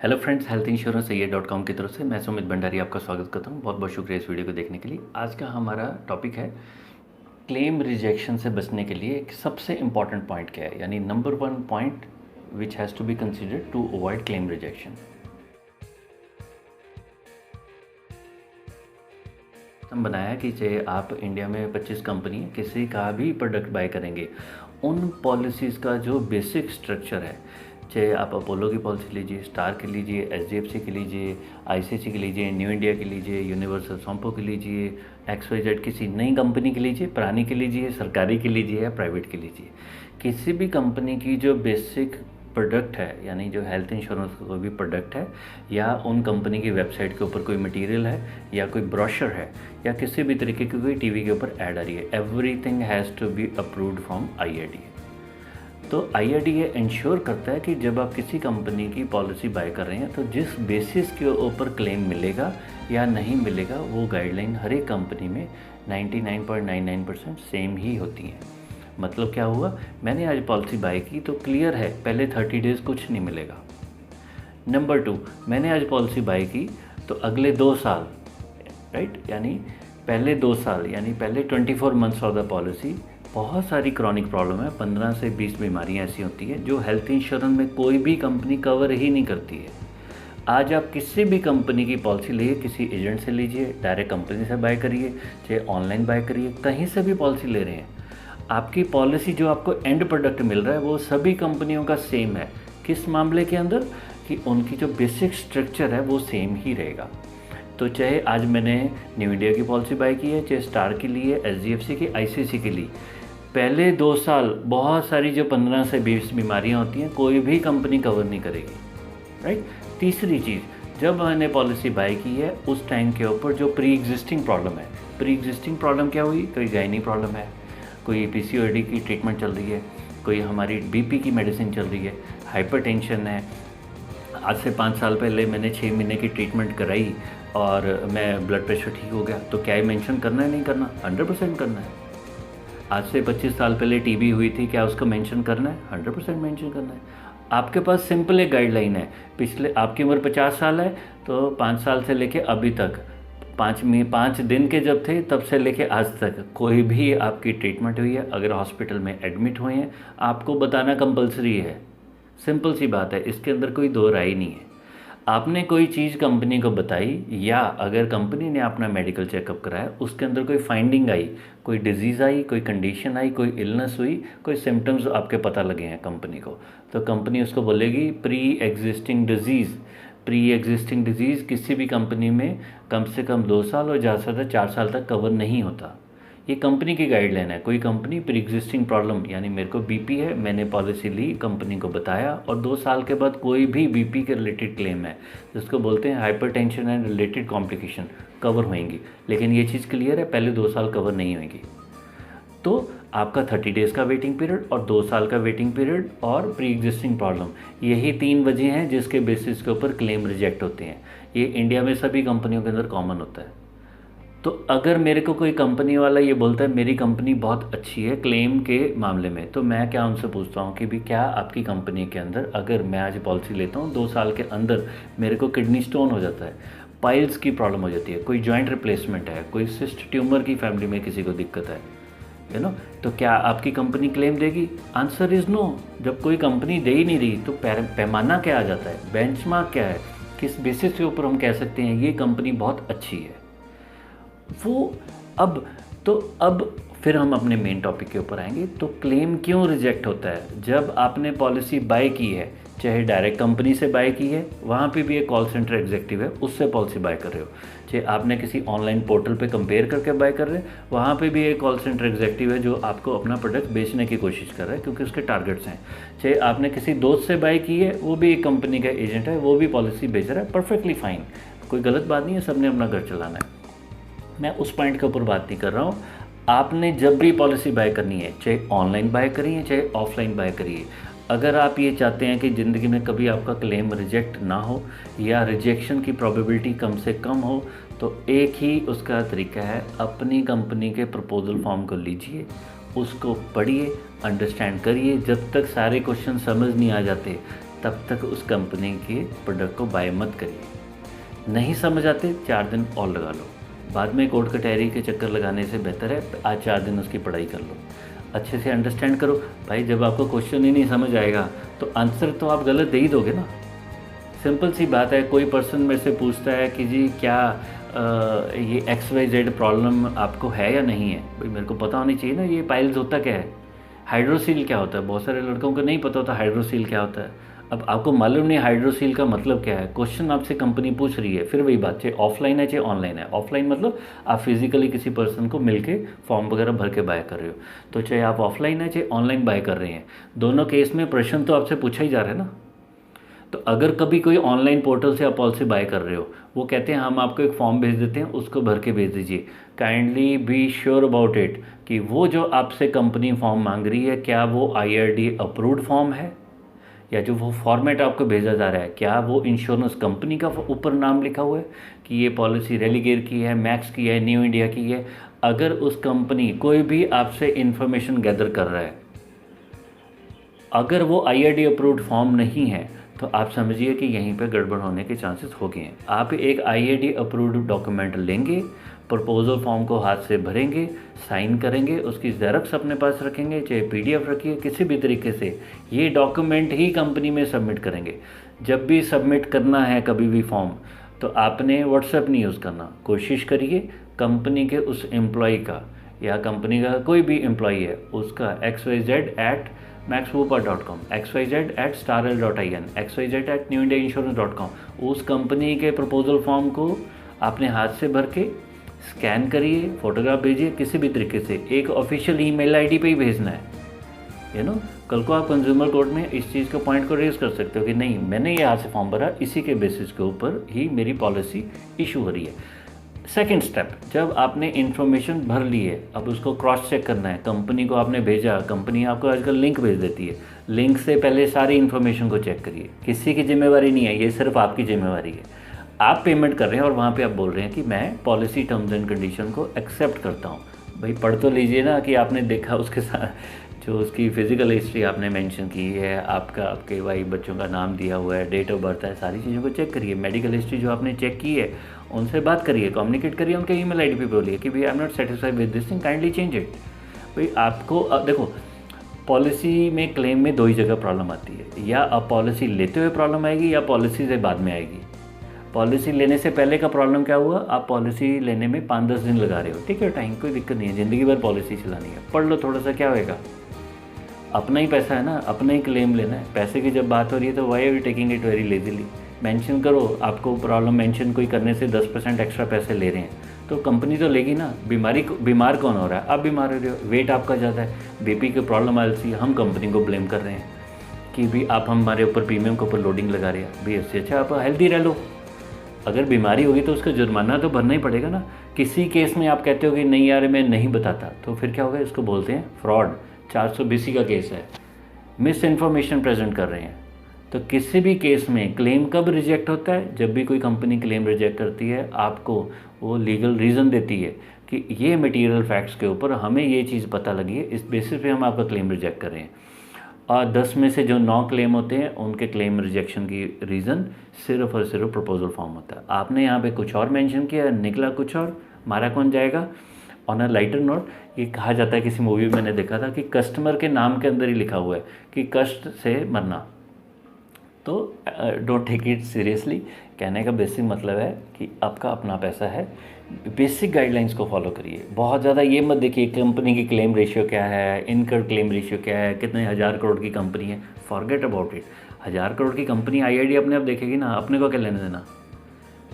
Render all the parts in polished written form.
Hello friends, health insurance AIR.com की तरफ से मैं सुमित भंडारी आपका स्वागत करता हूं। बहुत बहुत शुक्रिया इस वीडियो को देखने के लिए। आज का हमारा टॉपिक है क्लेम रिजेक्शन से बचने के लिए एक सबसे इम्पॉर्टेंट पॉइंट क्या है, यानी number 1 point which has to be considered to avoid claim rejection. हम बनाया कि चाहे आप इंडिया में 25 कंपनी किसी का भी प्रोडक्ट बाय करेंगे, उन पॉलिसीज़ का जो बेसिक स्ट्रक्चर है, चाहे आप अपोलो की पॉलिसी लीजिए, स्टार की लीजिए, HDFC की लीजिए, ICICI की लीजिए, न्यू इंडिया की लीजिए, यूनिवर्सल समपो की लीजिए, XYZ किसी नई कंपनी की लीजिए, पुरानी की लीजिए, सरकारी की लीजिए या प्राइवेट की लीजिए, किसी भी कंपनी की जो बेसिक प्रोडक्ट है, यानी जो हेल्थ इंश्योरेंस का कोई भी प्रोडक्ट है, या उन कंपनी की वेबसाइट के ऊपर कोई मटेरियल है, या कोई ब्रोशर है, या किसी भी तरीके की कोई टीवी के ऊपर ऐड आ रही है, everything has to be approved from IRDA। तो IRDA इंश्योर करता है कि जब आप किसी कंपनी की पॉलिसी बाय कर रहे हैं तो जिस बेसिस के ऊपर क्लेम मिलेगा या नहीं मिलेगा, वो गाइडलाइन हर एक कंपनी में 99.99% सेम ही होती हैं। मतलब क्या हुआ, मैंने आज पॉलिसी बाय की तो क्लियर है पहले 30 डेज़ कुछ नहीं मिलेगा। नंबर 2, मैंने आज पॉलिसी बाय की तो अगले 2 साल, राइट, यानी पहले 2 साल यानी पहले 24 मंथ्स ऑफ द पॉलिसी बहुत सारी क्रॉनिक प्रॉब्लम है, 15 से 20 बीमारियां ऐसी होती हैं जो हेल्थ इंश्योरेंस में कोई भी कंपनी कवर ही नहीं करती है। आज आप किसी भी कंपनी की पॉलिसी लिए, किसी एजेंट से लीजिए, डायरेक्ट कंपनी से बाय करिए, चाहे ऑनलाइन बाय करिए, कहीं से भी पॉलिसी ले रहे हैं, आपकी पॉलिसी जो आपको एंड प्रोडक्ट मिल रहा है वो सभी कंपनियों का सेम है। किस मामले के अंदर कि उनकी जो बेसिक स्ट्रक्चर है वो सेम ही रहेगा। तो चाहे आज मैंने न्यू इंडिया की पॉलिसी बाय की है, चाहे स्टार की ली है, HDFC की, ICICI की ली, पहले 2 साल बहुत सारी जो 15 से 20 बीमारियां होती हैं कोई भी कंपनी कवर नहीं करेगी, राइट। तीसरी चीज़, जब मैंने पॉलिसी बाय की है उस टाइम के ऊपर जो प्री एग्जिस्टिंग प्रॉब्लम है, प्री एग्जिस्टिंग प्रॉब्लम क्या हुई, कोई गायनी प्रॉब्लम है, कोई PCOD की ट्रीटमेंट चल रही है, कोई हमारी BP की मेडिसिन चल रही है, हाइपरटेंशन है, आज से 5 साल पहले मैंने 6 महीने की ट्रीटमेंट कराई और मैं ब्लड प्रेशर ठीक हो गया, तो क्या ये मेंशन करना है, नहीं करना, 100% करना है। आज से 25 साल पहले TB हुई थी, क्या उसको मेंशन करना है, 100% मेंशन करना है। आपके पास सिंपल एक गाइडलाइन है, पिछले आपकी उम्र 50 साल है तो 5 साल से लेके अभी तक 5 दिन के जब थे तब से लेके आज तक कोई भी आपकी ट्रीटमेंट हुई है, अगर हॉस्पिटल में एडमिट हुए हैं, आपको बताना कंपलसरी है। सिंपल सी बात है, इसके अंदर कोई दो राय नहीं है। आपने कोई चीज़ कंपनी को बताई, या अगर कंपनी ने अपना मेडिकल चेकअप कराया, उसके अंदर कोई फाइंडिंग आई, कोई डिजीज़ आई, कोई कंडीशन आई, कोई इलनेस हुई, कोई सिम्टम्स आपके पता लगे हैं कंपनी को, तो कंपनी उसको बोलेगी pre existing disease. Pre existing disease किसी भी कंपनी में कम से कम 2 साल और ज़्यादा से ज़्यादा 4 साल तक कवर नहीं होता। ये कंपनी की गाइडलाइन है। कोई कंपनी प्री एग्जिस्टिंग प्रॉब्लम, यानी मेरे को BP है, मैंने पॉलिसी ली, कंपनी को बताया और 2 साल के बाद कोई भी BP के रिलेटेड क्लेम है, जिसको बोलते हैं hypertension and related complication, cover होंगी। लेकिन ये चीज़ क्लियर है, पहले 2 साल कवर नहीं होंगी। तो आपका 30 डेज़ का वेटिंग पीरियड और 2 साल का वेटिंग पीरियड और प्री एग्जिस्टिंग प्रॉब्लम, यही 3 वजह हैं जिसके बेसिस के ऊपर क्लेम रिजेक्ट होते हैं। ये इंडिया में सभी कंपनियों के अंदर कॉमन होता है। तो अगर मेरे को कोई कंपनी वाला ये बोलता है मेरी कंपनी बहुत अच्छी है क्लेम के मामले में, तो मैं क्या उनसे पूछता हूँ कि भी क्या आपकी कंपनी के अंदर, अगर मैं आज पॉलिसी लेता हूँ 2 साल के अंदर मेरे को किडनी स्टोन हो जाता है, पाइल्स की प्रॉब्लम हो जाती है, कोई जॉइंट रिप्लेसमेंट है, कोई सिस्ट ट्यूमर की फैमिली में किसी को दिक्कत है, यू नो, तो क्या आपकी कंपनी क्लेम देगी? Answer is no. जब कोई कंपनी दे ही नहीं रही तो पैमाना क्या आ जाता है, बेंचमार्क क्या है, किस बेसिस के ऊपर हम कह सकते हैं ये कंपनी बहुत अच्छी है वो। अब फिर हम अपने मेन टॉपिक के ऊपर आएंगे। तो क्लेम क्यों रिजेक्ट होता है? जब आपने पॉलिसी बाय की है, चाहे डायरेक्ट कंपनी से बाय की है, वहाँ पे भी एक कॉल सेंटर एग्जीक्यूटिव है, उससे पॉलिसी बाय कर रहे हो, चाहे आपने किसी ऑनलाइन पोर्टल पे कंपेयर करके बाय कर रहे हैं, वहाँ पे भी एक कॉल सेंटर एग्जीक्यूटिव है जो आपको अपना प्रोडक्ट बेचने की कोशिश कर रहा है क्योंकि उसके टारगेट्स हैं। चाहे आपने किसी दोस्त से बाय की है, वो भी एक कंपनी का एजेंट है, वो भी पॉलिसी बेच रहा है, परफेक्टली फाइन, कोई गलत बात नहीं है, सबने अपना घर चलाना है। मैं उस पॉइंट के ऊपर बात नहीं कर रहा हूँ। आपने जब भी पॉलिसी बाय करनी है, चाहे ऑनलाइन बाय करिए चाहे ऑफलाइन बाय करिए, अगर आप ये चाहते हैं कि ज़िंदगी में कभी आपका क्लेम रिजेक्ट ना हो या रिजेक्शन की प्रोबेबिलिटी कम से कम हो, तो एक ही उसका तरीका है, अपनी कंपनी के प्रपोजल फॉर्म को लीजिए, उसको पढ़िए, अंडरस्टैंड करिए। जब तक सारे क्वेश्चन समझ नहीं आ जाते तब तक उस कंपनी के प्रोडक्ट को बाय मत करिए। नहीं समझ आते 4 दिन और लगा लो, बाद में कोर्ट कचहरी के चक्कर लगाने से बेहतर है आज 4 दिन उसकी पढ़ाई कर लो, अच्छे से अंडरस्टैंड करो। भाई जब आपको क्वेश्चन ही नहीं समझ आएगा तो आंसर तो आप गलत दे ही दोगे ना। सिंपल सी बात है, कोई पर्सन मेरे से पूछता है कि जी क्या ये XYZ प्रॉब्लम आपको है या नहीं है, भाई मेरे को पता होनी चाहिए ना ये पाइल्स होता क्या है, हाइड्रोसील क्या होता है। बहुत सारे लड़कों को नहीं पता होता हाइड्रोसील क्या होता है। अब आपको मालूम नहीं हाइड्रोसील का मतलब क्या है, क्वेश्चन आपसे कंपनी पूछ रही है, फिर वही बात चाहे ऑफलाइन है चाहे ऑनलाइन है। ऑफलाइन मतलब आप फिजिकली किसी पर्सन को मिलके फॉर्म वगैरह भर के बाय कर रहे हो, तो चाहे आप ऑफलाइन है चाहे ऑनलाइन बाय कर रहे हैं, दोनों केस में प्रश्न तो आपसे पूछा ही जा रहा है ना। तो अगर कभी कोई ऑनलाइन पोर्टल से आप पॉलिसी बाय कर रहे हो, वो कहते हैं हम आपको एक फॉर्म भेज देते हैं, उसको भर के भेज दीजिए, kindly be sure about it कि वो जो आपसे कंपनी फॉर्म मांग रही है क्या वो IRDA अप्रूव्ड फॉर्म है, या जो वो फॉर्मेट आपको भेजा जा रहा है क्या वो इंश्योरेंस कंपनी का ऊपर नाम लिखा हुआ है कि ये पॉलिसी रेलीगेयर की है, मैक्स की है, न्यू इंडिया की है। अगर उस कंपनी कोई भी आपसे इंफॉर्मेशन गैदर कर रहा है, अगर वो IRDA अप्रूव्ड फॉर्म नहीं है तो आप समझिए कि यहीं पे गड़बड़ होने के चांसेस हो गए हैं। आप एक IRDA अप्रूव्ड डॉक्यूमेंट लेंगे, प्रपोजल फॉर्म को हाथ से भरेंगे, साइन करेंगे, उसकी ज़ेरॉक्स अपने पास रखेंगे, चाहे PDF रखिए, किसी भी तरीके से ये डॉक्यूमेंट ही कंपनी में सबमिट करेंगे। जब भी सबमिट करना है कभी भी फॉर्म, तो आपने WhatsApp नहीं यूज़ करना, कोशिश करिए कंपनी के उस एम्प्लॉय का या कंपनी का कोई भी एम्प्लॉय है उसका xyz@maxwooper.com, xyz@starl.in, xyz@newindiainsurance.com, उस कंपनी के प्रपोजल फॉर्म को आपने हाथ से भर के स्कैन करिए, फोटोग्राफ भेजिए, किसी भी तरीके से एक ऑफिशियल ईमेल आईडी पे ही भेजना है। कल को आप कंज्यूमर कोर्ट में इस चीज़ के पॉइंट को रेज कर सकते हो कि नहीं मैंने ये हाथ से फॉर्म भरा, इसी के बेसिस के ऊपर ही मेरी पॉलिसी इशू हो रही है। सेकेंड स्टेप, जब आपने इन्फॉर्मेशन भर ली है, अब उसको क्रॉस चेक करना है। कंपनी को आपने भेजा, कंपनी आपको आजकल लिंक भेज देती है, लिंक से पहले सारी इन्फॉर्मेशन को चेक करिए। किसी की जिम्मेवारी नहीं है, ये सिर्फ आपकी जिम्मेवारी है। आप पेमेंट कर रहे हैं और वहाँ पे आप बोल रहे हैं कि मैं पॉलिसी टर्म्स एंड कंडीशन को एक्सेप्ट करता हूँ। भाई पढ़ तो लीजिए ना कि आपने देखा उसके साथ जो उसकी फ़िज़िकल हिस्ट्री आपने मेंशन की है, आपके भाई बच्चों का नाम दिया हुआ है, डेट ऑफ बर्थ है, सारी चीज़ों को चेक करिए। मेडिकल हिस्ट्री जो आपने चेक की है उनसे बात करिए, कम्युनिकेट करिए, उनके ईमेल आईडी पे बोलिए कि भाई I am not satisfied with this thing, kindly change it. भाई आपको देखो पॉलिसी में क्लेम में दो ही जगह प्रॉब्लम आती है, या आप पॉलिसी लेते हुए प्रॉब्लम आएगी या पॉलिसी से बाद में आएगी। पॉलिसी लेने से पहले का प्रॉब्लम क्या हुआ, आप पॉलिसी लेने में 5-10 दिन लगा रहे हो, ठीक है, टाइम कोई दिक्कत नहीं है, ज़िंदगी भर पॉलिसी चलानी है, पढ़ लो थोड़ा सा, क्या होएगा, अपना ही पैसा है ना, अपना ही क्लेम लेना है। पैसे की जब बात हो रही है तो why are you taking it very lazily. Mention करो, आपको प्रॉब्लम मेंशन कोई करने से 10% एक्स्ट्रा पैसे ले रहे हैं तो कंपनी तो लेगी ना। बीमार कौन हो रहा है, आप बीमार हो रहे हो, वेट आपका ज़्यादा है, BP की प्रॉब्लम आई सी, हम कंपनी को ब्लेम कर रहे हैं कि भी आप हमारे ऊपर प्रीमियम के ऊपर लोडिंग लगा रहे हैं। भाई इससे अच्छा आप हेल्दी रह लो। अगर बीमारी होगी तो उसका जुर्माना तो भरना ही पड़ेगा ना। किसी केस में आप कहते हो कि नहीं यार मैं नहीं बताता, तो फिर क्या होगा, इसको बोलते हैं फ्रॉड। 420 का केस है, मिस इन्फॉर्मेशन प्रेजेंट कर रहे हैं। तो किसी भी केस में क्लेम कब रिजेक्ट होता है, जब भी कोई कंपनी क्लेम रिजेक्ट करती है, आपको वो लीगल रीज़न देती है कि ये मटेरियल फैक्ट्स के ऊपर हमें ये चीज़ पता लगी है, इस बेसिस पे हम आपका क्लेम रिजेक्ट कर रहे हैं। और 10 में से जो 9 क्लेम होते हैं उनके क्लेम रिजेक्शन की रीज़न सिर्फ और सिर्फ प्रपोजल फॉर्म होता है। आपने यहाँ पे कुछ और मेंशन किया, निकला कुछ और, मारा कौन जाएगा। ऑन अ लाइटर नोट, ये कहा जाता है, किसी मूवी में मैंने देखा था कि कस्टमर के नाम के अंदर ही लिखा हुआ है कि कष्ट से मरना। तो डोंट टेक इट सीरियसली। कहने का बेसिक मतलब है कि आपका अपना पैसा है, बेसिक गाइडलाइंस को फॉलो करिए। बहुत ज़्यादा ये मत देखिए कंपनी की क्लेम रेशियो क्या है, इनकम क्लेम रेशियो क्या है, कितने 1000 करोड़ की कंपनी है, फॉरगेट अबाउट इट। 1000 करोड़ की कंपनी IRDA अपने आप देखेगी ना, अपने को क्या लेने देना।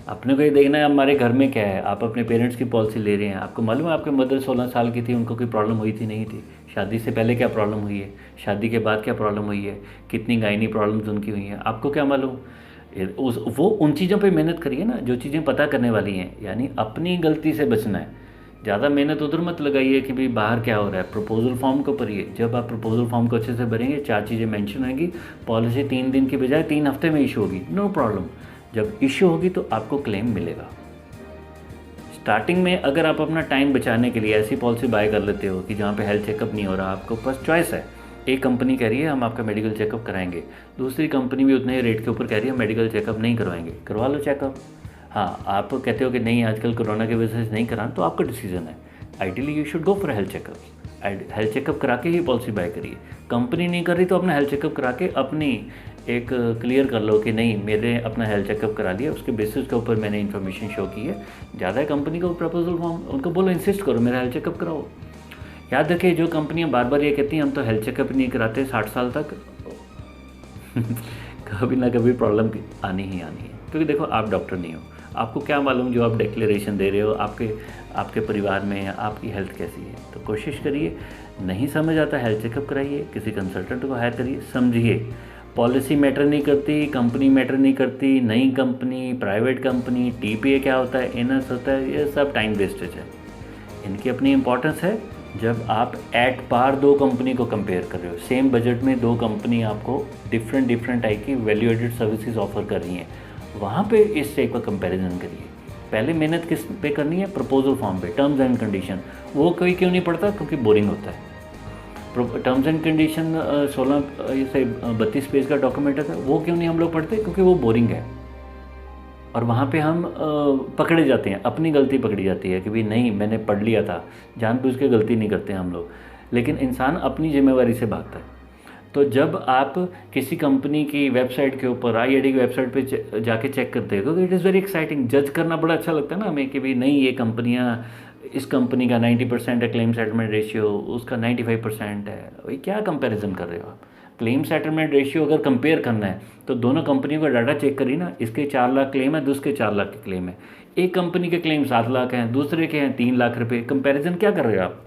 अपने को ये देखना है हमारे घर में क्या है। आप अपने पेरेंट्स की पॉलिसी ले रहे हैं, आपको मालूम है आपकी मदर 16 साल की थी, उनको कोई प्रॉब्लम हुई थी नहीं थी, शादी से पहले क्या प्रॉब्लम हुई है, शादी के बाद क्या प्रॉब्लम हुई है, कितनी गायनी प्रॉब्लम्स उनकी हुई हैं, आपको क्या मालूम। वो उन चीज़ों पे मेहनत करिए ना जो चीज़ें पता करने वाली हैं, यानी अपनी गलती से बचना है। ज़्यादा मेहनत उधर मत लगाइए कि भाई बाहर क्या हो रहा है। प्रपोजल फॉर्म को भरिए, जब आप प्रपोजल फॉर्म को अच्छे से भरेंगे 4 चीज़ें मेंशन होंगी। पॉलिसी 3 दिन की बजाय 3 हफ्ते में इशू होगी, नो प्रॉब्लम। जब इशू होगी तो आपको क्लेम मिलेगा। स्टार्टिंग में अगर आप अपना टाइम बचाने के लिए ऐसी पॉलिसी बाय कर लेते हो कि जहाँ पे हेल्थ चेकअप नहीं हो रहा, आपको पास चॉइस है, एक कंपनी कह रही है हम आपका मेडिकल चेकअप कराएंगे, दूसरी कंपनी भी उतने रेट के ऊपर कह रही है मेडिकल चेकअप नहीं करवाएंगे, करवा लो चेकअप। हाँ, आप कहते हो कि नहीं आजकल कोरोना की वजह से नहीं कराना, तो आपका डिसीजन है। Ideally you should go for health checkup. Health checkup करा के ही पॉलिसी बाय करिए। कंपनी नहीं कर रही तो अपना हेल्थ चेकअप करा के अपनी एक क्लियर कर लो कि नहीं मेरे अपना हेल्थ चेकअप करा लिया, उसके बेसिस के ऊपर मैंने इन्फॉर्मेशन शो की है। ज़्यादा है कंपनी को प्रपोजल फॉर्म, उनको बोलो इंसिस्ट करो मेरा हेल्थ चेकअप कराओ। याद रखिए जो कंपनियां बार बार ये कहती हैं हम तो हेल्थ चेकअप नहीं कराते 60 साल तक कभी ना कभी प्रॉब्लम आनी ही आनी है। क्योंकि देखो आप डॉक्टर नहीं हो, आपको क्या मालूम जो आप डिक्लेरेशन दे रहे हो आपके परिवार में आपकी हेल्थ कैसी है। तो कोशिश करिए, नहीं समझ आता हेल्थ चेकअप कराइए, किसी कंसल्टेंट को हायर करिए, समझिए। पॉलिसी मैटर नहीं करती, कंपनी मैटर नहीं करती, नई कंपनी, प्राइवेट कंपनी, टीपीए क्या होता है, एनएस होता है, ये सब टाइम वेस्टेज है। इनकी अपनी इंपॉर्टेंस है जब आप एट पार दो कंपनी को कंपेयर कर रहे हो, सेम बजट में दो कंपनी आपको डिफरेंट टाइप की वैल्यू एडेड सर्विसेज ऑफर कर रही हैं, वहाँ पे इस टाइप का कंपैरिजन करिए। पहले मेहनत किस पे करनी है, प्रपोजल फॉर्म पे, टर्म्स एंड कंडीशन। वो कोई क्यों नहीं पढ़ता, क्योंकि बोरिंग होता है। टर्म्स एंड कंडीशन 32 पेज का डॉक्यूमेंट है, वो क्यों नहीं हम लोग पढ़ते, क्योंकि वो बोरिंग है। और वहाँ पे हम पकड़े जाते हैं, अपनी गलती पकड़ी जाती है कि भाई नहीं मैंने पढ़ लिया था, जानबूझ के गलती नहीं करते हम लोग, लेकिन इंसान अपनी जिम्मेवारी से भागता है। तो जब आप किसी कंपनी की वेबसाइट के ऊपर IRDAI की वेबसाइट पे जाके चेक करते हो, इट इज़ वेरी एक्साइटिंग, जज करना बड़ा अच्छा लगता है ना हमें कि भाई नहीं ये कंपनियाँ, इस कंपनी का 90% है क्लेम सेटलमेंट रेशियो, उसका 95% है। भाई क्या कंपैरिजन कर रहे हो आप। क्लेम सेटलमेंट रेशियो अगर कंपेयर करना है तो दोनों कंपनियों का डाटा चेक करिए ना, इसके 4 लाख क्लेम है, दूसरे 4 लाख के क्लेम है, एक कंपनी के क्लेम 7 लाख हैं, दूसरे के हैं 3 लाख रुपए। कंपैरिजन क्या कर रहे हो आप।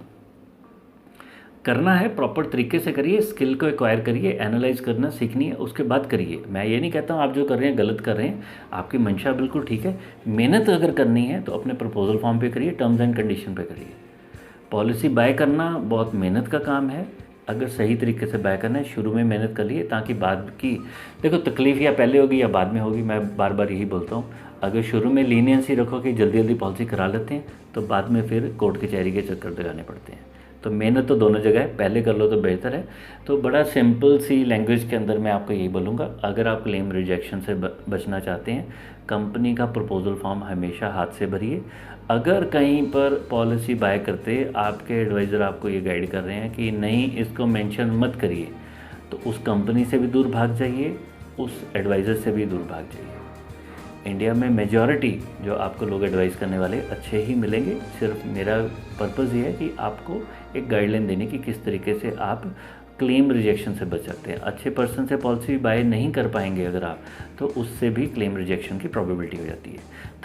करना है प्रॉपर तरीके से करिए, स्किल को एक्वायर करिए, एनालाइज करना सीखनी है, उसके बाद करिए। मैं ये नहीं कहता हूँ आप जो कर रहे हैं गलत कर रहे हैं, आपकी मंशा बिल्कुल ठीक है। मेहनत अगर करनी है तो अपने प्रपोजल फॉर्म पे करिए, टर्म्स एंड कंडीशन पे करिए। पॉलिसी बाय करना बहुत मेहनत का काम है, अगर सही तरीके से बाय करना है शुरू में मेहनत कर लिए, ताकि बाद की देखो तकलीफ़ या पहले होगी या बाद में होगी। मैं बार बार यही बोलता हूँ, अगर शुरू में लीनियंसी रखो कि जल्दी जल्दी पॉलिसी करा लेते हैं तो बाद में फिर कोर्ट कचहरी के चक्कर लगाने पड़ते हैं। तो मेहनत तो दोनों जगह है, पहले कर लो तो बेहतर है। तो बड़ा सिंपल सी लैंग्वेज के अंदर मैं आपको यही बोलूँगा, अगर आप क्लेम रिजेक्शन से बचना चाहते हैं, कंपनी का प्रपोजल फॉर्म हमेशा हाथ से भरिए। अगर कहीं पर पॉलिसी बाय करते आपके एडवाइज़र आपको ये गाइड कर रहे हैं कि नहीं इसको मेंशन मत करिए, तो उस कंपनी से भी दूर भाग जाइए, उस एडवाइज़र से भी दूर भाग जाइए। इंडिया में मेजॉरिटी जो आपको लोग एडवाइस करने वाले अच्छे ही मिलेंगे। सिर्फ मेरा पर्पज़ ये है कि आपको एक गाइडलाइन देने की किस तरीके से आप क्लेम रिजेक्शन से बच सकते हैं। अच्छे पर्सन से पॉलिसी बाय नहीं कर पाएंगे अगर आप, तो उससे भी क्लेम रिजेक्शन की प्रोबेबिलिटी हो जाती है।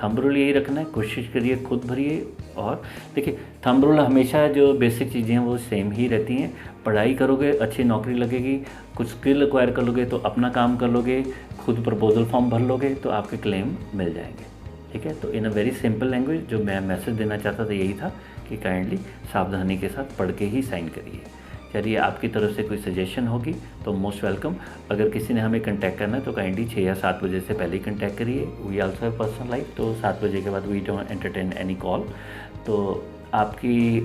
थंब रूल यही रखना है, कोशिश करिए खुद भरिए। और देखिए थंब रूल हमेशा जो बेसिक चीज़ें हैं वो सेम ही रहती हैं। पढ़ाई करोगे अच्छी नौकरी लगेगी, कुछ स्किल एक्वायर कर लोगे तो अपना काम कर लोगे, खुद प्रपोजल फॉर्म भर लोगे तो आपके क्लेम मिल जाएंगे। ठीक है, तो इन अ वेरी सिंपल लैंग्वेज जो मैं मैसेज देना चाहता था यही था कि काइंडली सावधानी के साथ पढ़ के ही साइन करिए। चलिए आपकी तरफ से कोई सजेशन होगी तो मोस्ट वेलकम। अगर किसी ने हमें कांटेक्ट करना है तो काइंडली 6 या 7 बजे से पहले ही कांटेक्ट करिए। We also have personal life, तो 7 बजे के बाद we don't entertain any call. तो आपकी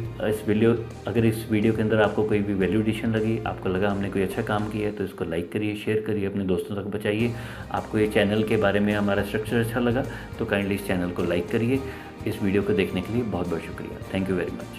अगर इस वीडियो के अंदर आपको कोई भी वैल्यू एडिशन लगी, आपको लगा हमने कोई अच्छा काम किया है, तो इसको लाइक करिए, शेयर करिए, अपने दोस्तों तक पहुँचाइए। आपको ये चैनल के बारे में हमारा स्ट्रक्चर अच्छा लगा तो काइंडली इस चैनल को लाइक करिए। इस वीडियो को देखने के लिए बहुत बहुत शुक्रिया। Thank you very much.